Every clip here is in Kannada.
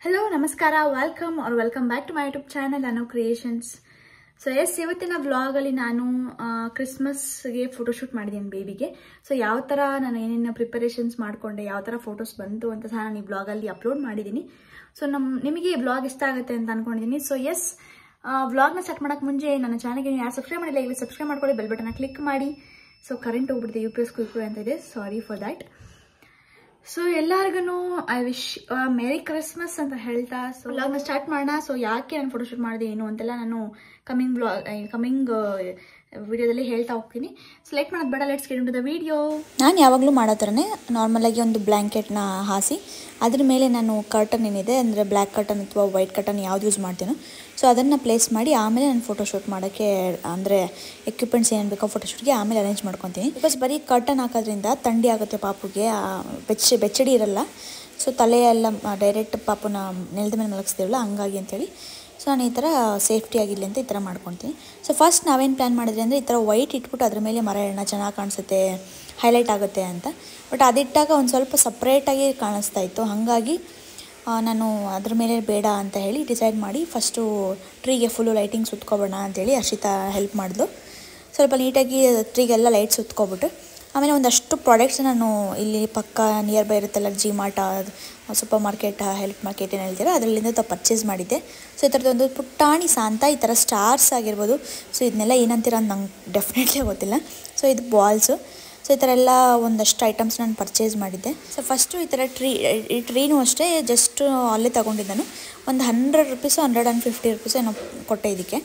ಹಲೋ ನಮಸ್ಕಾರ welcome back to my YouTube channel Anu creations. So ಇವತ್ತಿನ ವ್ಲಾಗಲ್ಲಿ ನಾನು ಕ್ರಿಸ್ಮಸ್ಗೆ ಫೋಟೋಶೂಟ್ ಮಾಡಿದ್ದೀನಿ ಬೇಬಿಗೆ. ಸೊ ಯಾವ ಥರ ನಾನು ಏನೇನು ಪ್ರಿಪರೇಷನ್ಸ್ ಮಾಡಿಕೊಂಡೆ, ಯಾವ ಥರ ಫೋಟೋಸ್ ಬಂತು ಅಂತ ಸಹ ನಾನು ಈ ವ್ಲಾಗಲ್ಲಿ ಅಪ್ಲೋಡ್ ಮಾಡಿದ್ದೀನಿ. ಸೊ ನಿಮಗೆ ಈ ವ್ಲಾಗ್ ಇಷ್ಟ ಆಗುತ್ತೆ ಅಂತ ಅನ್ಕೊಂಡಿದ್ದೀನಿ. ಸೊ ವ್ಲಾಗ್ನ ಸ್ಟಾರ್ಟ್ ಮಾಡೋಕ್ಕೆ ಮುಂಚೆ ನನ್ನ ಚಾನಲ್ಗೆ ಯಾರು ಸಬ್ಸ್ಕ್ರೈಬ್ ಮಾಡಿಲ್ಲ ಇಲ್ಲಿ ಸಬ್ಸ್ಕ್ರೈಬ್ ಮಾಡ್ಕೊಳ್ಳಿ, ಬೆಲ್ ಬಟನ್ನ ಕ್ಲಿಕ್ ಮಾಡಿ. ಸೊ ಕರೆಂಟ್ ಹೋಗ್ಬಿಟ್ಟಿದೆ, UPS ಕ್ವಿಕ್ ಅಂತ ಇದೆ, ಸಾರಿ ಫಾರ್ ದ್ಯಾಟ್. ಸೊ ಎಲ್ಲರಿಗೂ ಐ ವಿಶ್ ಮೇರಿ ಕ್ರಿಸ್ಮಸ್ ಅಂತ ಹೇಳ್ತಾ ಸೊ ವ್ಲಾಗ್ನ ಸ್ಟಾರ್ಟ್ ಮಾಡೋಣ. ಸೊ ಯಾಕೆ ನಾನು ಫೋಟೋಶೂಟ್ ಮಾಡಿದೆ ಏನು ಅಂತೆಲ್ಲ ನಾನು ಕಮಿಂಗ್ ವಿಡಿಯೋದಲ್ಲಿ ಹೇಳ್ತಾ ಹೋಗ್ತೀನಿ. ಸೊ ಲೇಟ್ ಮಾಡೋದು ಬೇಡ, let's get into the video. ನಾನು ಯಾವಾಗಲೂ ಮಾಡೋ ಥರನೇ ನಾರ್ಮಲಾಗಿ ಒಂದು ಬ್ಲ್ಯಾಂಕೆಟ್ನ ಹಾಸಿ ಅದ್ರ ಮೇಲೆ ನಾನು ಕರ್ಟನ್ ಏನಿದೆ ಅಂದರೆ ಬ್ಲ್ಯಾಕ್ ಕರ್ಟನ್ ಅಥವಾ ವೈಟ್ ಕರ್ಟನ್ ಯಾವ್ದು ಯೂಸ್ ಮಾಡ್ತೀನೋ ಸೊ ಅದನ್ನು ಪ್ಲೇಸ್ ಮಾಡಿ ಆಮೇಲೆ ನಾನು ಫೋಟೋಶೂಟ್ ಮಾಡೋಕ್ಕೆ ಅಂದರೆ ಎಕ್ವಿಪ್ಮೆಂಟ್ಸ್ ಏನೇನು ಬೇಕೋ ಫೋಟೋಶೂಟ್ಗೆ ಆಮೇಲೆ ಅರೇಂಜ್ ಮಾಡ್ಕೊತೀನಿ. ಬಿಕಾಸ್ ಬರೀ ಕರ್ಟನ್ ಹಾಕೋದ್ರಿಂದ ಥಂಡಿ ಆಗುತ್ತೆ ಪಾಪುಗೆ, ಬೆಚ್ಚಡಿ ಇರಲ್ಲ. ಸೊ ತಲೆ ಎಲ್ಲ ಡೈರೆಕ್ಟ್ ಪಾಪುನ ನೆಲದ ಮೇಲೆ ಮಲಗಿಸ್ತೀವಲ್ಲ ಹಂಗಾಗಿ ಅಂತೇಳಿ ಸೊ ನಾನು ಈ ಥರ ಸೇಫ್ಟಿ ಆಗಿರಲಿ ಅಂತ ಈ ಥರ ಮಾಡ್ಕೊತೀನಿ. ಸೊ ಫಸ್ಟ್ ನಾವೇನು ಪ್ಲ್ಯಾನ್ ಮಾಡಿದ್ರಿ ಅಂದರೆ ಈ ಥರ ವೈಟ್ ಇಟ್ಬಿಟ್ಟು ಅದ್ರ ಮೇಲೆ ಮರ ಎಣ್ಣೆ ಚೆನ್ನಾಗಿ ಕಾಣಿಸುತ್ತೆ, ಹೈಲೈಟ್ ಆಗುತ್ತೆ ಅಂತ. ಬಟ್ ಅದಿಟ್ಟಾಗ ಒಂದು ಸ್ವಲ್ಪ ಸಪ್ರೇಟಾಗಿ ಕಾಣಿಸ್ತಾ ಇತ್ತು, ಹಾಗಾಗಿ ನಾನು ಅದ್ರ ಮೇಲೆ ಬೇಡ ಅಂತ ಹೇಳಿ ಡಿಸೈಡ್ ಮಾಡಿ ಫಸ್ಟು ಟ್ರೀಗೆ ಫುಲ್ಲು ಲೈಟಿಂಗ್ ಸುತ್ಕೊಬೋಣ ಅಂತೇಳಿ ಹರ್ಷಿತಾ ಹೆಲ್ಪ್ ಮಾಡಿದ್ಲು. ಸ್ವಲ್ಪ ನೀಟಾಗಿ ಟ್ರೀಗೆಲ್ಲ ಲೈಟ್ ಸುತ್ಕೊಬಿಟ್ಟು ಆಮೇಲೆ ಒಂದಷ್ಟು ಪ್ರಾಡಕ್ಟ್ಸ್ ನಾನು ಇಲ್ಲಿ ಪಕ್ಕ ನಿಯರ್ ಬೈ ಇರುತ್ತಲ್ಲ ಜಿಮಾರ್ಟ್, ಸೂಪರ್ ಮಾರ್ಕೆಟ್, ಹೆಲ್ಪ್ ಮಾರ್ಕೆಟ್ ಏನು ಹೇಳ್ತೀರ ಅದರಲ್ಲಿಂದ ಪರ್ಚೇಸ್ ಮಾಡಿದ್ದೆ. ಸೊ ಈ ಥರದ್ದೊಂದು ಪುಟ್ಟಾಣಿ ಸಾಂತ, ಈ ಥರ ಸ್ಟಾರ್ಸ್ ಆಗಿರ್ಬೋದು. ಸೊ ಇದನ್ನೆಲ್ಲ ಏನಂತೀರ ಅಂತ ನಂಗೆ ಡೆಫಿನೆಟ್ಲಿ ಗೊತ್ತಿಲ್ಲ. ಸೊ ಇದು ಬಾಲ್ಸು. ಸೊ ಈ ಥರ ಎಲ್ಲ ಒಂದಷ್ಟು ಐಟಮ್ಸ್ ನಾನು ಪರ್ಚೇಸ್ ಮಾಡಿದ್ದೆ. ಸೊ ಫಸ್ಟು ಈ ಥರ ಈ ಟ್ರೀನೂ ಅಷ್ಟೇ ಜಸ್ಟ್ ಅಲ್ಲೇ ತೊಗೊಂಡಿದ್ದಾನು. ಒಂದು ₹100 150 ಏನೋ ಕೊಟ್ಟೆ ಇದಕ್ಕೆ.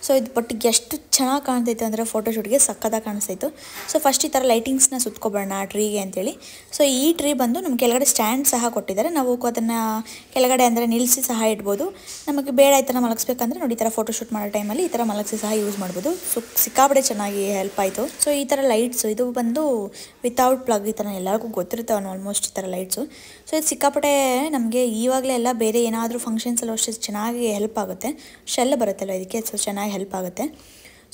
ಸೊ ಇದು ಬಟ್ಟಿಗೆ ಎಷ್ಟು ಚೆನ್ನಾಗಿ ಕಾಣ್ತೈತೆ ಅಂದರೆ ಫೋಟೋಶೂಟ್ಗೆ ಸಕ್ಕತ್ತಾಗಿ ಕಾಣಿಸ್ತಾಯಿತ್ತು. ಸೊ ಫಸ್ಟ್ ಈ ಥರ ಲೈಟಿಂಗ್ಸ್ನ ಸುತ್ಕೊಬೋಣ ಟ್ರೀಗೆ ಅಂತೇಳಿ. ಸೊ ಈ ಟ್ರೀ ಬಂದು ನಮ್ಮ ಕೆಳಗಡೆ ಸ್ಟ್ಯಾಂಡ್ ಸಹ ಕೊಟ್ಟಿದ್ದಾರೆ, ನಾವು ಅದನ್ನು ಕೆಳಗಡೆ ಅಂದರೆ ನಿಲ್ಲಿಸಿ ಸಹ ಇಡ್ಬೋದು. ನಮಗೆ ಬೇಡ ಈ ಥರ ಮಲಗಿಸ್ಬೇಕಂದ್ರೆ ನೋಡಿ ಈ ಥರ ಫೋಟೋಶೂಟ್ ಮಾಡೋ ಟೈಮಲ್ಲಿ ಈ ಥರ ಮಲಗಿಸಿ ಸಹ ಯೂಸ್ ಮಾಡ್ಬೋದು. ಸಿಕ್ಕಾಪಟ್ಟೆ ಚೆನ್ನಾಗಿ ಹೆಲ್ಪ್ ಆಯಿತು. ಸೊ ಈ ಥರ ಲೈಟ್ಸು ಇದು ಬಂದು ವಿತೌಟ್ ಪ್ಲಗ್, ಈ ಥರ ಎಲ್ಲರಿಗೂ ಗೊತ್ತಿರ್ತಾವೆ ಆಲ್ಮೋಸ್ಟ್ ಈ ಥರ ಲೈಟ್ಸು. ಸೊ ಇದು ಸಿಕ್ಕಾಪಟ್ಟೆ ನಮಗೆ ಇವಾಗಲೇ ಎಲ್ಲ ಬೇರೆ ಏನಾದರೂ ಫಂಕ್ಷನ್ಸಲ್ಲೂ ಅಷ್ಟೇ ಚೆನ್ನಾಗಿ ಹೆಲ್ಪ್ ಆಗುತ್ತೆ. ಶೆಲ್ ಬರುತ್ತಲ್ಲ ಇದಕ್ಕೆ, ಸೊ ಚೆನ್ನಾಗಿ ಹೆಲ್ಪ್ ಆಗುತ್ತೆ.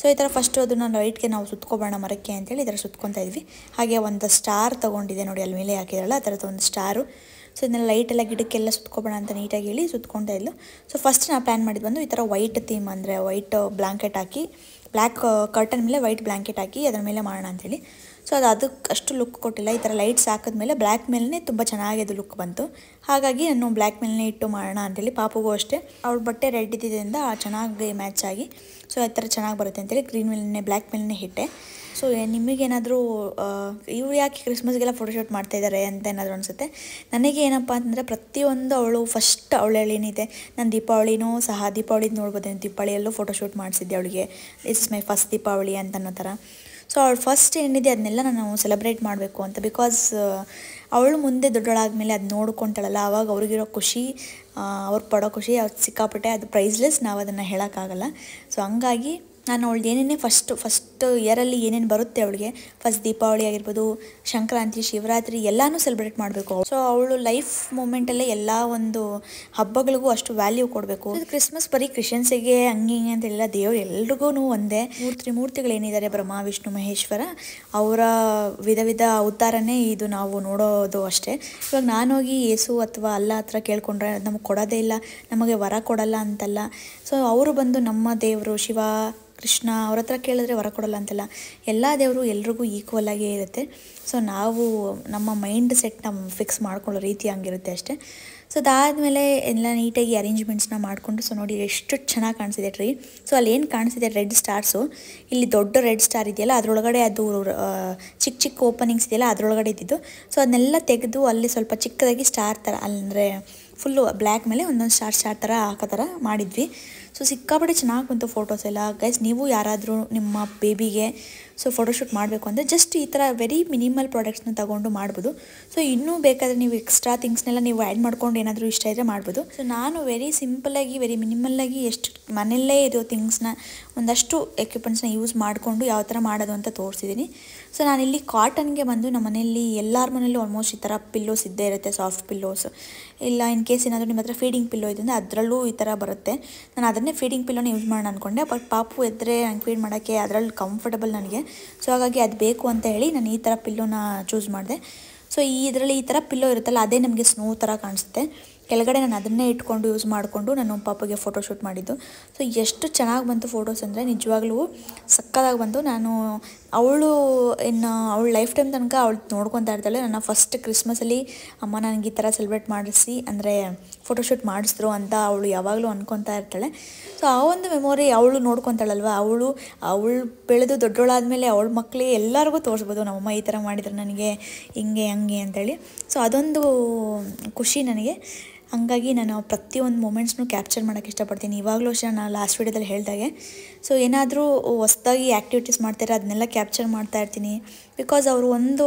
ಸೊ ಈ ಥರ ಫಸ್ಟು ಅದನ್ನು ಲೈಟ್ಗೆ ನಾವು ಸುತ್ಕೊಬೋಣ ಮರಕ್ಕೆ ಅಂತೇಳಿ ಈ ಥರ ಸುತ್ಕೊತಾ ಇದ್ವಿ. ಹಾಗೆ ಒಂದು ಸ್ಟಾರ್ ತೊಗೊಂಡಿದ್ದೆ ನೋಡಿ, ಅಲ್ಲಿ ಮೇಲೆ ಹಾಕಿದ್ರಲ್ಲ ಆ ಥರದ್ದು ಒಂದು ಸ್ಟಾರು. ಸೊ ಇದನ್ನೆಲ್ಲ ಲೈಟೆಲ್ಲ ಗಿಡಕ್ಕೆಲ್ಲ ಸುತ್ಕೊಬೋಣ ಅಂತ ನೀಟಾಗಿ ಹೇಳಿ ಸುತ್ಕೊತಾ ಇದ್ಲು. ಸೊ ಫಸ್ಟ್ ನಾವು ಪ್ಲ್ಯಾನ್ ಮಾಡಿದ್ದು ಬಂದು ಈ ಥರ ವೈಟ್ ಥೀಮ್ ಅಂದರೆ ವೈಟ್ ಬ್ಲ್ಯಾಂಕೆಟ್ ಹಾಕಿ, ಬ್ಲ್ಯಾಕ್ ಕರ್ಟನ್ ಮೇಲೆ ವೈಟ್ ಬ್ಲ್ಯಾಂಕೆಟ್ ಹಾಕಿ ಅದ್ರ ಮೇಲೆ ಮಾಡೋಣ ಅಂಥೇಳಿ. ಸೊ ಅದಕ್ಕೆ ಅಷ್ಟು ಲುಕ್ ಕೊಟ್ಟಿಲ್ಲ. ಈ ಥರ ಲೈಟ್ಸ್ ಹಾಕಿದ್ಮೇಲೆ ಬ್ಲ್ಯಾಕ್ ಮೇಲೇ ತುಂಬ ಚೆನ್ನಾಗಿ ಅದು ಲುಕ್ ಬಂತು. ಹಾಗಾಗಿ ನಾನು ಬ್ಲ್ಯಾಕ್ ಮೇಲೇ ಇಟ್ಟು ಮಾಡೋಣ ಅಂಥೇಳಿ. ಪಾಪುಗೂ ಅಷ್ಟೇ ಅವ್ಳ ಬಟ್ಟೆ ರೆಡ್ ಇದ್ದಿದ್ದರಿಂದ ಚೆನ್ನಾಗಿ ಮ್ಯಾಚ್ ಆಗಿ ಸೊ ಈ ಥರ ಚೆನ್ನಾಗಿ ಬರುತ್ತೆ ಅಂತೇಳಿ ಗ್ರೀನ್ ಮೇಲೇ ಬ್ಲ್ಯಾಕ್ ಮೇಲೇ ಇಟ್ಟೆ. ಸೊ ನಿಮಗೇನಾದರೂ ಇವ್ರು ಯಾಕೆ ಕ್ರಿಸ್ಮಸ್ಗೆಲ್ಲ ಫೋಟೋಶೂಟ್ ಮಾಡ್ತಾಯಿದ್ದಾರೆ ಅಂತ ಏನಾದರೂ ಅನಿಸುತ್ತೆ. ನನಗೆ ಏನಪ್ಪ ಅಂತಂದರೆ ಪ್ರತಿಯೊಂದು ಅವಳು ಫಸ್ಟ್ ಅವಳೇನಿದೆ, ನಾನು ದೀಪಾವಳಿನೂ ಸಹ ದೀಪಾವಳಿದು ನೋಡ್ಬೋದು, ದೀಪಾವಳಿಯಲ್ಲೂ ಫೋಟೋಶೂಟ್ ಮಾಡಿಸಿದ್ದೆ ಅವಳಿಗೆ. This is my first Deepavali ಅಂತ ಅನ್ನೋ ಥರ. ಸೊ ಅವಳು ಫಸ್ಟ್ ಏನಿದೆ ಅದನ್ನೆಲ್ಲ ನಾನು ಸೆಲೆಬ್ರೇಟ್ ಮಾಡಬೇಕು ಅಂತ. ಬಿಕಾಸ್ ಅವಳು ಮುಂದೆ ದೊಡ್ಡಳಾದ್ಮೇಲೆ ಅದು ನೋಡ್ಕೊತಾಳಲ್ಲ, ಆವಾಗ ಅವ್ರಿಗಿರೋ ಖುಷಿ, ಅವ್ರು ಪಡೋ ಖುಷಿ ಅವ್ರು ಸಿಕ್ಕಾಪಟ್ಟೆ, ಅದು ಪ್ರೈಸ್ಲೆಸ್, ನಾವು ಅದನ್ನು ಹೇಳೋಕ್ಕಾಗಲ್ಲ. ಸೊ ಹಂಗಾಗಿ ನಾನು ಅವಳು ಏನೇನೇ ಫಸ್ಟ್ ಇಯರಲ್ಲಿ ಏನೇನು ಬರುತ್ತೆ ಅವಳಿಗೆ, ಫಸ್ಟ್ ದೀಪಾವಳಿ ಆಗಿರ್ಬೋದು, ಸಂಕ್ರಾಂತಿ, ಶಿವರಾತ್ರಿ ಎಲ್ಲನೂ ಸೆಲೆಬ್ರೇಟ್ ಮಾಡಬೇಕು. ಸೊ ಅವಳು ಲೈಫ್ ಮೂಮೆಂಟಲ್ಲೇ ಎಲ್ಲ ಒಂದು ಹಬ್ಬಗಳಿಗೂ ಅಷ್ಟು ವ್ಯಾಲ್ಯೂ ಕೊಡಬೇಕು. ಕ್ರಿಸ್ಮಸ್ ಬರೀ ಕ್ರಿಶ್ಚಿಯನ್ಸಿಗೆ ಹಂಗೆ ಹಿಂಗೆ ಅಂತೆಲ್ಲ, ದೇವ್ರು ಎಲ್ರಿಗೂ ಒಂದೇ. ಮೂರ್ತಿಗಳೇನಿದ್ದಾರೆ ಬ್ರಹ್ಮ ವಿಷ್ಣು ಮಹೇಶ್ವರ, ಅವರ ವಿಧ ಅವತಾರನೇ ಇದು ನಾವು ನೋಡೋದು ಅಷ್ಟೇ. ಇವಾಗ ನಾನೋಗಿ ಯೇಸು ಅಥವಾ ಅಲ್ಲ ಹತ್ರ ಕೇಳ್ಕೊಂಡ್ರೆ ನಮಗೆ ಕೊಡೋದೇ ಇಲ್ಲ, ನಮಗೆ ವರ ಕೊಡಲ್ಲ ಅಂತಲ್ಲ. ಸೊ ಅವರು ಬಂದು ನಮ್ಮ ದೇವರು ಶಿವ ಕೃಷ್ಣ ಅವ್ರ ಹತ್ರ ಕೇಳಿದ್ರೆ ವರ ಕೊಡಲ್ಲ ಅಂತಲ್ಲ, ಎಲ್ಲ ದೇವರು ಎಲ್ರಿಗೂ ಈಕ್ವಲ್ ಆಗೇ ಇರುತ್ತೆ. ಸೊ ನಾವು ನಮ್ಮ ಮೈಂಡ್ ಸೆಟ್ ನಮ್ಮ ಫಿಕ್ಸ್ ಮಾಡ್ಕೊಳ್ಳೋ ರೀತಿ ಹಂಗಿರುತ್ತೆ ಅಷ್ಟೇ. ಸೊ ಅದಾದಮೇಲೆ ಎಲ್ಲ ನೀಟಾಗಿ ಅರೇಂಜ್ಮೆಂಟ್ಸ್ನ ಮಾಡಿಕೊಂಡು ಸೊ ನೋಡಿ ಎಷ್ಟು ಚೆನ್ನಾಗಿ ಕಾಣಿಸಿದೆ ಟ್ರೀ. ಸೊ ಅಲ್ಲಿ ಏನು ಕಾಣಿಸಿದೆ ರೆಡ್ ಸ್ಟಾರ್ಸು, ಇಲ್ಲಿ ದೊಡ್ಡ ರೆಡ್ ಸ್ಟಾರ್ ಇದೆಯಲ್ಲ ಅದರೊಳಗಡೆ ಅದು ಚಿಕ್ಕ ಓಪನಿಂಗ್ಸ್ ಇದೆಯಲ್ಲ ಅದರೊಳಗಡೆ ಇದ್ದಿದ್ದು. ಸೊ ಅದನ್ನೆಲ್ಲ ತೆಗೆದು ಅಲ್ಲಿ ಸ್ವಲ್ಪ ಚಿಕ್ಕದಾಗಿ ಸ್ಟಾರ್ ಥರ ಅಂದರೆ ಫುಲ್ಲು ಬ್ಲ್ಯಾಕ್ ಮೇಲೆ ಒಂದೊಂದು ಸ್ಟಾರ್ ಥರ ಹಾಕೋ ಥರ ಮಾಡಿದ್ವಿ. ಸೊ ಸಿಕ್ಕಾಪಟ್ಟೆ ಚೆನ್ನಾಗಿ ಬಂತು ಫೋಟೋಸ್ ಎಲ್ಲ. ಗೈಸ್ ನೀವು ಯಾರಾದರೂ ನಿಮ್ಮ ಬೇಬಿಗೆ ಸೊ ಫೋಟೋಶೂಟ್ ಮಾಡಬೇಕು ಅಂದರೆ ಜಸ್ಟ್ ಈ ಥರ ವೆರಿ ಮಿನಿಮಲ್ ಪ್ರಾಡಕ್ಟ್ಸ್ನ ತೊಗೊಂಡು ಮಾಡ್ಬೋದು. ಸೊ ಇನ್ನೂ ಬೇಕಾದರೆ ನೀವು ಎಕ್ಸ್ಟ್ರಾ ಥಿಂಗ್ಸ್ನೆಲ್ಲ ನೀವು ಆ್ಯಡ್ ಮಾಡ್ಕೊಂಡು ಏನಾದರೂ ಇಷ್ಟ ಇದ್ದರೆ ಮಾಡ್ಬೋದು. ಸೊ ನಾನು ವೆರಿ ಸಿಂಪಲ್ಲಾಗಿ ವೆರಿ ಮಿನಿಮಲ್ಲಾಗಿ ಎಷ್ಟು ಮನೆಯಲ್ಲೇ ಇರೋ ಥಿಂಗ್ಸ್ನ ಒಂದಷ್ಟು ಎಕ್ವಿಪ್ಮೆಂಟ್ಸ್ನ ಯೂಸ್ ಮಾಡಿಕೊಂಡು ಯಾವ ಥರ ಮಾಡೋದು ಅಂತ ತೋರಿಸಿದ್ದೀನಿ. ಸೊ ನಾನಿಲ್ಲಿ ಕಾಟನ್ಗೆ ಬಂದು ನಮ್ಮ ಮನೆಯಲ್ಲಿ ಎಲ್ಲರ ಮನೆಯಲ್ಲೂ ಆಲ್ಮೋಸ್ಟ್ ಈ ಥರ ಪಿಲ್ಲೋಸ್ ಇದ್ದೇ ಇರುತ್ತೆ, ಸಾಫ್ಟ್ ಪಿಲ್ಲೋಸ್. ಇಲ್ಲ ಇನ್ ಕೇಸ್ ಏನಾದರೂ ನಿಮ್ಮ ಹತ್ರ ಫೀಡಿಂಗ್ ಪಿಲ್ಲೋ ಇದೆ ಅಂದರೆ ಅದರಲ್ಲೂ ಈ ಥರ ಬರುತ್ತೆ. ನಾನು ಅದನ್ನೇ ಫೀಡಿಂಗ್ ಪಿಲ್ಲೋನ ಯೂಸ್ ಮಾಡೋಣ ಅಂದ್ಕೊಂಡೆ. ಬಟ್ ಪಾಪು ಎದ್ದರೆ ಹಂಗೆ ಫೀಡ್ ಮಾಡೋಕ್ಕೆ ಅದರಲ್ಲಿ ಕಂಫರ್ಟಬಲ್ ನನಗೆ. ಸೊ ಹಾಗಾಗಿ ಅದು ಬೇಕು ಅಂತ ಹೇಳಿ ನಾನು ಈ ಥರ ಪಿಲ್ಲೋನ ಚೂಸ್ ಮಾಡಿದೆ. ಸೊ ಇದರಲ್ಲಿ ಈ ಥರ ಪಿಲ್ಲೋ ಇರುತ್ತಲ್ಲ ಅದೇ ನಮಗೆ ಸ್ನೋ ಥರ ಕಾಣಿಸುತ್ತೆ. ಕೆಳಗಡೆ ನಾನು ಅದನ್ನೇ ಇಟ್ಕೊಂಡು ಯೂಸ್ ಮಾಡಿಕೊಂಡು ನಾನು ಪಾಪಗೆ ಫೋಟೋಶೂಟ್ ಮಾಡಿದ್ದು. ಸೊ ಎಷ್ಟು ಚೆನ್ನಾಗಿ ಬಂತು ಫೋಟೋಸ್ ಅಂದರೆ ನಿಜವಾಗ್ಲೂ ಸಕ್ಕತ್ತಾಗಿ ಬಂತು. ನಾನು ಅವಳು ಅವಳ ಲೈಫ್ ಟೈಮ್ ತನಕ ಅವಳು ನೋಡ್ಕೊತಾ ಇರ್ತಾಳೆ. ನನ್ನ ಫಸ್ಟ್ ಕ್ರಿಸ್ಮಸಲ್ಲಿ ಅಮ್ಮ ನನಗೆ ಈ ಥರ ಸೆಲೆಬ್ರೇಟ್ ಮಾಡಿಸಿ ಅಂದರೆ ಫೋಟೋಶೂಟ್ ಮಾಡಿಸಿದ್ರು ಅಂತ ಅವಳು ಯಾವಾಗಲೂ ಅಂದ್ಕೊತಾ ಇರ್ತಾಳೆ. ಸೊ ಆ ಒಂದು ಮೆಮೊರಿ ಅವಳು ನೋಡ್ಕೊತಾಳಲ್ವ, ಅವಳು ಬೆಳೆದು ದೊಡ್ಡೋಳಾದಮೇಲೆ ಅವಳ ಮಕ್ಕಳಿಗೆ ಎಲ್ಲರಿಗೂ ತೋರಿಸ್ಬೋದು ನಮ್ಮಮ್ಮ ಈ ಥರ ಮಾಡಿದ್ರು ನನಗೆ ಹಿಂಗೆ ಹಂಗೆ ಅಂತೇಳಿ. ಸೊ ಅದೊಂದು ಖುಷಿ ನನಗೆ. ಹಂಗಾಗಿ ನಾನು ಪ್ರತಿಯೊಂದು ಮೂಮೆಂಟ್ಸ್ನೂ ಕ್ಯಾಪ್ಚರ್ ಮಾಡೋಕ್ಕೆ ಇಷ್ಟಪಡ್ತೀನಿ. ಇವಾಗಲೂ ಅಷ್ಟೇ ನಾನು ಲಾಸ್ಟ್ ವೀಡಿಯೋದಲ್ಲಿ ಹೇಳಿದಾಗೆ ಸೊ ಏನಾದರೂ ಹೊಸ್ದಾಗಿ ಆ್ಯಕ್ಟಿವಿಟೀಸ್ ಮಾಡ್ತಾರೆ ಅದನ್ನೆಲ್ಲ ಕ್ಯಾಪ್ಚರ್ ಮಾಡ್ತಾ ಇರ್ತೀನಿ. ಬಿಕಾಸ್ ಅವರು ಒಂದು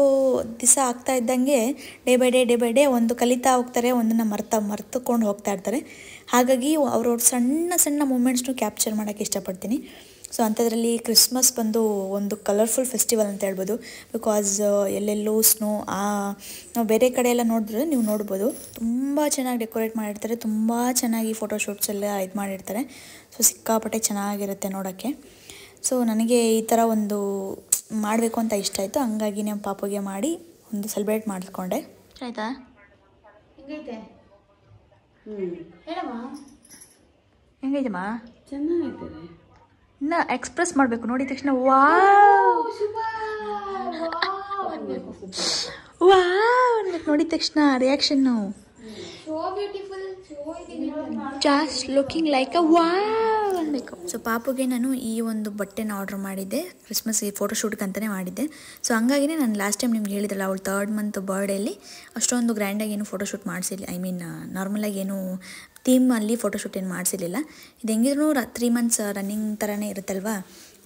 ದಿವಸ ಆಗ್ತಾ ಇದ್ದಂಗೆ ಡೇ ಬೈ ಡೇ ಒಂದು ಕಲಿತಾ ಹೋಗ್ತಾರೆ, ಒಂದನ್ನು ಮರ್ತುಕೊಂಡು ಹೋಗ್ತಾ ಇರ್ತಾರೆ. ಹಾಗಾಗಿ ಅವ್ರವ್ರ ಸಣ್ಣ ಮೂಮೆಂಟ್ಸ್ನೂ ಕ್ಯಾಪ್ಚರ್ ಮಾಡೋಕ್ಕೆ ಇಷ್ಟಪಡ್ತೀನಿ. ಸೊ ಅಂಥದ್ರಲ್ಲಿ ಕ್ರಿಸ್ಮಸ್ ಬಂದು ಒಂದು ಕಲರ್ಫುಲ್ ಫೆಸ್ಟಿವಲ್ ಅಂತ ಹೇಳ್ಬೋದು. ಬಿಕಾಸ್ ಎಲ್ಲೆಲ್ಲೂ ಸ್ನೋ, ನಾವು ಬೇರೆ ಕಡೆ ಎಲ್ಲ ನೋಡಿದ್ರೆ ನೀವು ನೋಡ್ಬೋದು ತುಂಬ ಚೆನ್ನಾಗಿ ಡೆಕೋರೇಟ್ ಮಾಡಿರ್ತಾರೆ, ತುಂಬ ಚೆನ್ನಾಗಿ ಫೋಟೋಶೂಟ್ಸ್ ಎಲ್ಲ ಇದು ಮಾಡಿರ್ತಾರೆ. ಸೊ ಸಿಕ್ಕಾಪಟ್ಟೆ ಚೆನ್ನಾಗಿರುತ್ತೆ ನೋಡೋಕ್ಕೆ. ಸೊ ನನಗೆ ಈ ಥರ ಒಂದು ಮಾಡಬೇಕು ಅಂತ ಇಷ್ಟ ಆಯಿತು. ಹಂಗಾಗಿ ನಮ್ಮ ಪಾಪುಗೆ ಮಾಡಿ ಒಂದು ಸೆಲೆಬ್ರೇಟ್ ಮಾಡಿಕೊಂಡೆ. ಆಯಿತಾ? ಹೆಂಗೈತೆ ಹೇಳಮ್ಮ, ಹೆಂಗೈತಮ್ಮ? ಚೆನ್ನಾಗೈತೆ. ಇನ್ನು ಎಕ್ಸ್ಪ್ರೆಸ್ ಮಾಡಬೇಕು, ನೋಡಿದ ತಕ್ಷಣ ವಾವ್ ನೋಡಿದ ತಕ್ಷಣ reaction ಜಾಸ್ಟ್ looking like a wow ಅನ್ಬೇಕು. ಸೊ ಪಾಪುಗೆ ನಾನು ಈ ಒಂದು ಬಟ್ಟೆನ ಆರ್ಡರ್ ಮಾಡಿದ್ದೆ, ಕ್ರಿಸ್ಮಸ್ಗೆ ಫೋಟೋಶೂಟ್ಗೆ ಅಂತಲೇ ಮಾಡಿದ್ದೆ. ಸೊ ಹಂಗಾಗಿನೇ ನಾನು ಲಾಸ್ಟ್ ಟೈಮ್ ನಿಮ್ಗೆ ಹೇಳಿದ್ರಲ್ಲ, ಅವಳು 3rd ಮಂತ್ ಬರ್ಡೇಲಿ ಅಷ್ಟೊಂದು ಗ್ರ್ಯಾಂಡಾಗಿ ಏನು ಫೋಟೋಶೂಟ್ ಮಾಡಿಸಿಲ್ಲ. ನಾರ್ಮಲಾಗಿ ಏನು ಥೀಮಲ್ಲಿ ಫೋಟೋಶೂಟ್ ಏನು ಮಾಡಿಸಿರಲಿಲ್ಲ. ಇದು ಹೆಂಗಿದ್ರು 3 ಮಂತ್ಸ್ ರನ್ನಿಂಗ್ ಥರನೇ ಇರುತ್ತಲ್ವ,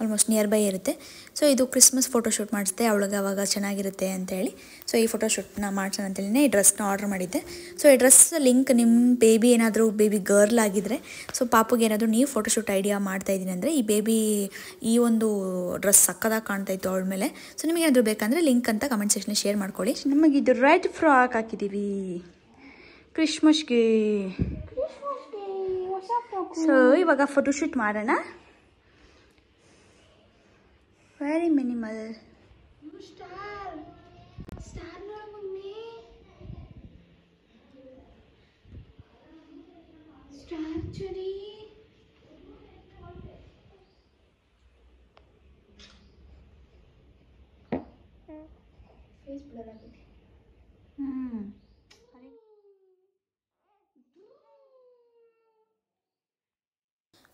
ಆಲ್ಮೋಸ್ಟ್ ನಿಯರ್ ಬೈ ಇರುತ್ತೆ. ಸೊ ಇದು ಕ್ರಿಸ್ಮಸ್ ಫೋಟೋಶೂಟ್ ಮಾಡಿಸಿದೆ ಅವಳಿಗೆ, ಅವಾಗ ಚೆನ್ನಾಗಿರುತ್ತೆ ಅಂತೇಳಿ. ಸೊ ಈ ಫೋಟೋಶೂಟ್ನ ಮಾಡ್ಸೋಣ ಅಂತೇಳಿ ಈ ಡ್ರೆಸ್ನ ಆರ್ಡರ್ ಮಾಡಿದ್ದೆ. ಸೊ ಈ ಡ್ರೆಸ್ ಲಿಂಕ್ ನಿಮ್ಮ ಬೇಬಿ ಗರ್ಲ್ ಆಗಿದ್ದರೆ, ಸೊ ಪಾಪುಗೆ ಏನಾದರೂ ನೀವು ಫೋಟೋಶೂಟ್ ಐಡಿಯಾ ಮಾಡ್ತಾಯಿದ್ದೀನಿ ಅಂದರೆ ಈ ಒಂದು ಡ್ರೆಸ್ ಸಕ್ಕದಾಗಿ ಕಾಣ್ತಾ ಇತ್ತು ಅವಳ ಮೇಲೆ. ಸೊ ನಿಮಗೇನಾದರೂ ಬೇಕಂದರೆ ಲಿಂಕ್ ಅಂತ ಕಮೆಂಟ್ ಸೆಕ್ಷನ್ ಶೇರ್ ಮಾಡ್ಕೊಳ್ಳಿ. ನಮಗಿದು ರೆಡ್ ಫ್ರಾಕ್ ಹಾಕಿದ್ದೀವಿ ಕ್ರಿಸ್ಮಸ್ಗೆ. ಸೊ ಇವಾಗ ಫೋಟೋಶೂಟ್ ಮಾಡೋಣ. Very minimal.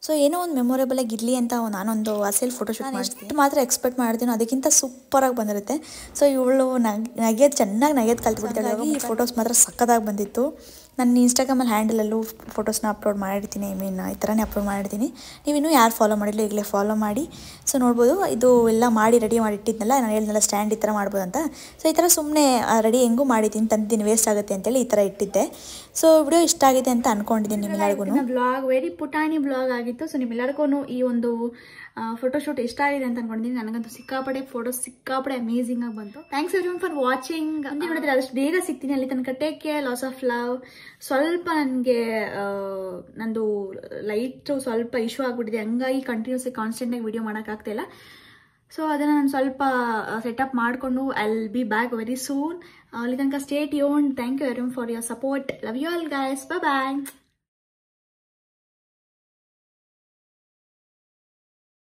ಸೊ ಏನೋ ಒಂದು ಮೆಮೊರೇಬಲ್ ಆಗಿ ಇರಲಿ ಅಂತ ನಾನೊಂದು ಆಸೆಯಲ್ಲಿ ಫೋಟೋಶೂಟ್ ಮಾಡ್ತೀನಿ. ಮಾತ್ರ ಎಕ್ಸ್ಪೆಕ್ಟ್ ಮಾಡ್ತೀನಿ, ಅದಕ್ಕಿಂತ ಸೂಪರಾಗಿ ಬಂದಿರುತ್ತೆ. ಸೊ ಇವಳು ಚೆನ್ನಾಗಿ ನಗೆಯೋದು ಕಲ್ತ್ಬಿಡ್ತಾಳೆ. ಈ ಫೋಟೋಸ್ ಮಾತ್ರ ಸಕ್ಕತ್ತಾಗಿ ಬಂದಿತ್ತು. ನಾನು ಇನ್ಸ್ಟಾಗ್ರಾಮಲ್ಲಿ ಹ್ಯಾಂಡಲಲ್ಲೂ ಫೋಟೋಸ್ನ ಅಪ್ಲೋಡ್ ಮಾಡಿರ್ತೀನಿ, ಈ ಥರನೇ ಅಪ್ಲೋಡ್ ಮಾಡಿರ್ತೀನಿ. ನೀವಿನ್ನೂ ಯಾರು ಫಾಲೋ ಮಾಡಿಲ್ಲ ಈಗಲೇ ಫಾಲೋ ಮಾಡಿ. ಸೊ ನೋಡ್ಬೋದು, ಇದು ಎಲ್ಲ ರೆಡಿ ಮಾಡಿ ಇಟ್ಟಿದ್ನಲ್ಲ, ನಾನು ಹೇಳಿದ್ನಲ್ಲ ಸ್ಟ್ಯಾಂಡ್ ಈ ಥರ ಮಾಡ್ಬೋದು ಅಂತ. ಸೊ ಈ ಥರ ಸುಮ್ಮನೆ ರೆಡಿ ಹೆಂಗೂ ಮಾಡಿದ್ದೀನಿ, ತಂದಿದ್ದೀನಿ, ವೇಸ್ಟ್ ಆಗುತ್ತೆ ಅಂತೇಳಿ ಈ ಥರ ಇಟ್ಟಿದ್ದೆ. ಸೊ ವಿಡಿಯೋ ಇಷ್ಟ ಆಗಿದೆ ಅಂತ ಅಂದ್ಕೊಂಡಿದ್ದೀನಿ ನಿಮ್ಮೆಲ್ಲರಿಗೂ. ಬ್ಲಾಗ್ ವೆರಿ ಪುಟಾಣಿ ಬ್ಲಾಗ್ ಆಗಿತ್ತು. ಸೊ ನಿಮ್ಮೆಲ್ಲರಿಗೂ ಈ ಒಂದು ಫೋಟೋಶೂಟ್ ಇಷ್ಟ ಆಗಿದೆ ಅಂತ ಅನ್ಕೊಂಡಿದ್ದೀನಿ. ನನಗಂತೂ ಸಿಕ್ಕಾಪಡೆ ಅಮೇಝಿಂಗ್ ಆಗಿ ಬಂತು. Thanks everyone for watching. ಮುಂದೆ ನೋಡಿದ್ರೆ ಆದಷ್ಟು ಬೇಗ ಸಿಗ್ತೀನಿ. ಅಲ್ಲಿ ತನಕ take care, lots of love. ಸ್ವಲ್ಪ ನನಗೆ ನಂದು ಲೈಟ್ ಸ್ವಲ್ಪ ಇಶ್ಯೂ ಆಗಿಬಿಟ್ಟಿದೆ, ಹಂಗಾಗಿ ಕಂಟಿನ್ಯೂಸ್ ಕಾನ್ಸ್ಟೆಂಟಾಗಿ ವಿಡಿಯೋ ಮಾಡೋಕ್ಕಾಗ್ತಾಯಿಲ್ಲ. ಸೊ ಅದನ್ನು ನಾನು ಸ್ವಲ್ಪ ಸೆಟಪ್ ಮಾಡಿಕೊಂಡು I will be back very soon. ಅಲ್ಲಿ ತನಕ stay tuned. Thank you everyone for your support. Love you all guys. Bye.